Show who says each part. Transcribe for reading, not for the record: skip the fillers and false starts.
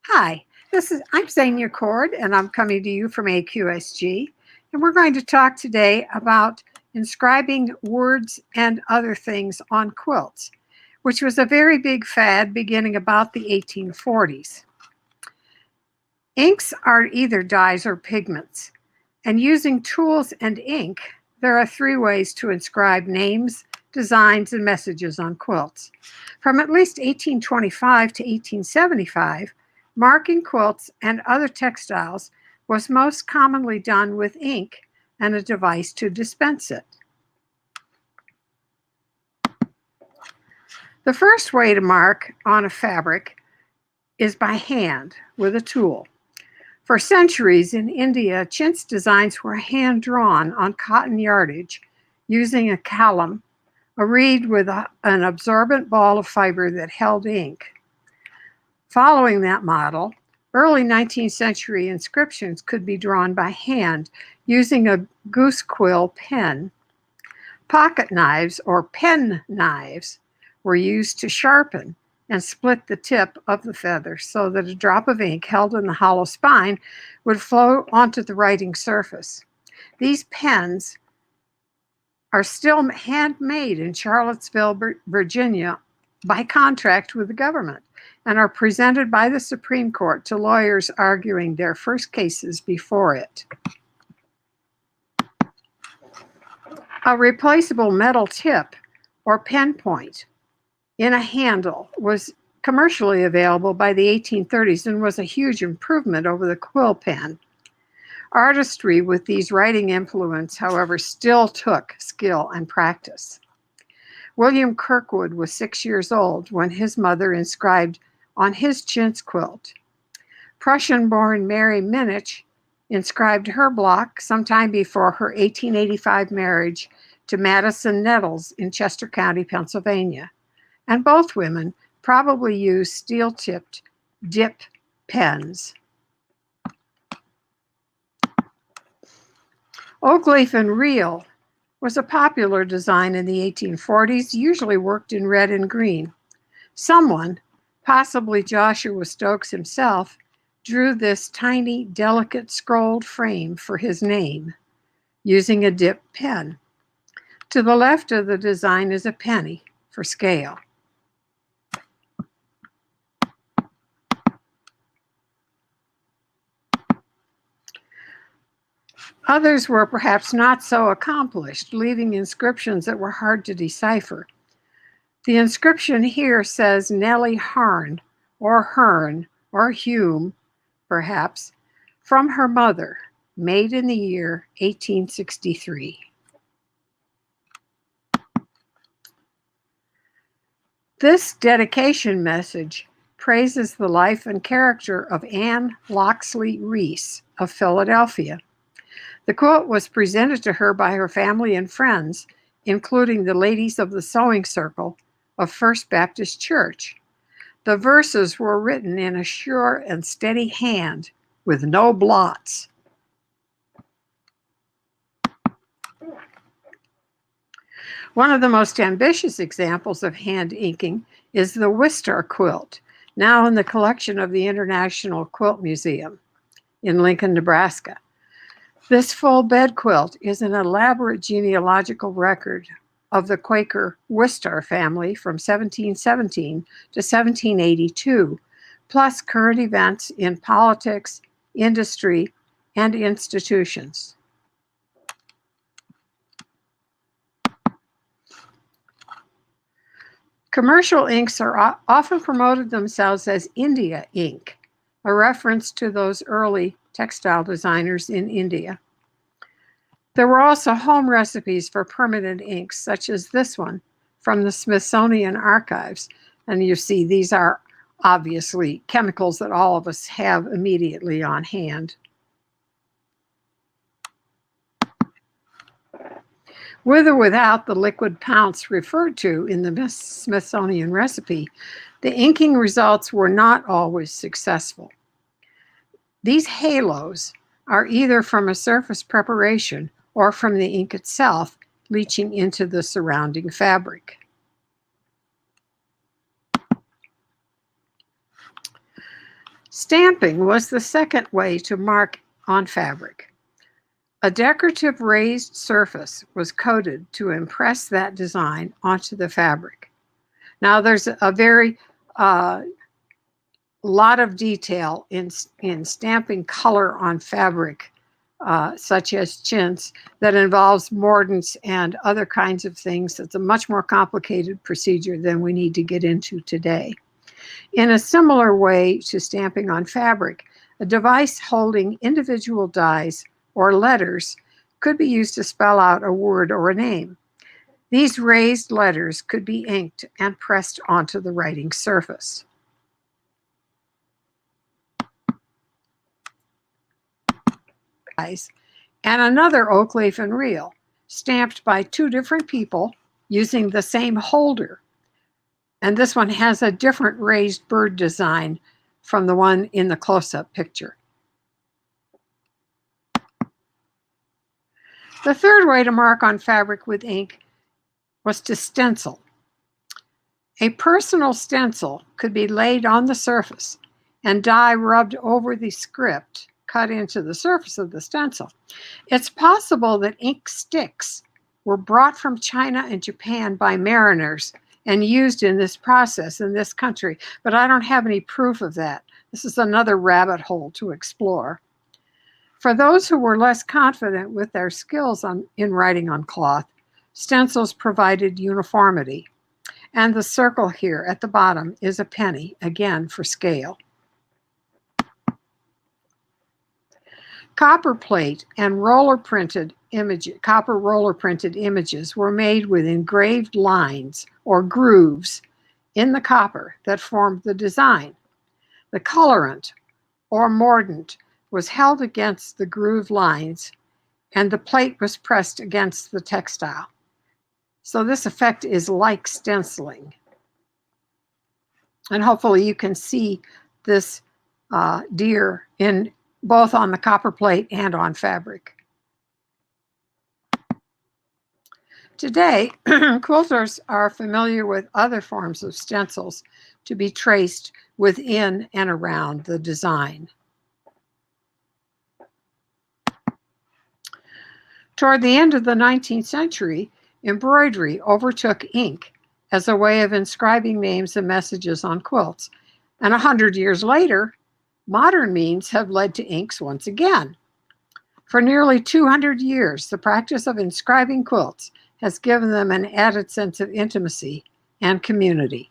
Speaker 1: Hi, I'm Xenia Cord, and I'm coming to you from AQSG. And we're going to talk today about inscribing words and other things on quilts, which was a very big fad beginning about the 1840s. Inks are either dyes or pigments, and using tools and ink, there are three ways to inscribe names, designs, and messages on quilts. From at least 1825 to 1875, marking quilts and other textiles was most commonly done with ink and a device to dispense it. The first way to mark on a fabric is by hand with a tool. For centuries in India, chintz designs were hand-drawn on cotton yardage using a callum, a reed with an absorbent ball of fiber that held ink. Following that model, early 19th century inscriptions could be drawn by hand using a goose quill pen. Pocket knives or pen knives were used to sharpen and split the tip of the feather so that a drop of ink held in the hollow spine would flow onto the writing surface. These pens are still handmade in Charlottesville, Virginia, by contract with the government, and are presented by the Supreme Court to lawyers arguing their first cases before it. A replaceable metal tip or pen point in a handle was commercially available by the 1830s and was a huge improvement over the quill pen. Artistry with these writing implements, however, still took skill and practice. William Kirkwood was 6 years old when his mother inscribed on his chintz quilt. Prussian-born Mary Minich inscribed her block sometime before her 1885 marriage to Madison Nettles in Chester County, Pennsylvania. And both women probably used steel-tipped dip pens. Oak leaf and reel was a popular design in the 1840s, usually worked in red and green. Someone, possibly Joshua Stokes himself, drew this tiny, delicate scrolled frame for his name using a dip pen. To the left of the design is a penny for scale. Others were perhaps not so accomplished, leaving inscriptions that were hard to decipher. The inscription here says Nellie Harn, or Hearn, or Hume, perhaps, from her mother, made in the year 1863. This dedication message praises the life and character of Anne Loxley Reese of Philadelphia. The quilt was presented to her by her family and friends, including the ladies of the sewing circle of First Baptist Church. The verses were written in a sure and steady hand with no blots. One of the most ambitious examples of hand inking is the Webster Quilt, now in the collection of the International Quilt Museum in Lincoln, Nebraska. This full bed quilt is an elaborate genealogical record of the Quaker Webster family from 1717 to 1782, plus current events in politics, industry, and institutions. Commercial inks are often promoted themselves as India ink, a reference to those early textile designers in India. There were also home recipes for permanent inks, such as this one from the Smithsonian Archives. And you see, these are obviously chemicals that all of us have immediately on hand. With or without the liquid pounce referred to in the Smithsonian recipe, the inking results were not always successful. These halos are either from a surface preparation or from the ink itself leaching into the surrounding fabric. Stamping was the second way to mark on fabric. A decorative raised surface was coated to impress that design onto the fabric. Now, there's a very lot of detail in stamping color on fabric, such as chintz, that involves mordants and other kinds of things. It's a much more complicated procedure than we need to get into today. In a similar way to stamping on fabric, a device holding individual dies or letters could be used to spell out a word or a name. These raised letters could be inked and pressed onto the writing surface. And another oak leaf and reel, stamped by two different people using the same holder. And this one has a different raised bird design from the one in the close-up picture. The third way to mark on fabric with ink was to stencil. A personal stencil could be laid on the surface and dye rubbed over the script cut into the surface of the stencil. It's possible that ink sticks were brought from China and Japan by mariners and used in this process in this country, but I don't have any proof of that. This is another rabbit hole to explore. For those who were less confident with their skills in writing on cloth, stencils provided uniformity. And the circle here at the bottom is a penny, again for scale. Copper plate and copper roller printed images were made with engraved lines or grooves in the copper that formed the design. The colorant or mordant was held against the groove lines and the plate was pressed against the textile. So this effect is like stenciling. And hopefully you can see this deer in both on the copper plate and on fabric. Today, quilters are familiar with other forms of stencils to be traced within and around the design. Toward the end of the 19th century, embroidery overtook ink as a way of inscribing names and messages on quilts. And 100 years later, modern means have led to inks once again. For nearly 200 years, the practice of inscribing quilts has given them an added sense of intimacy and community.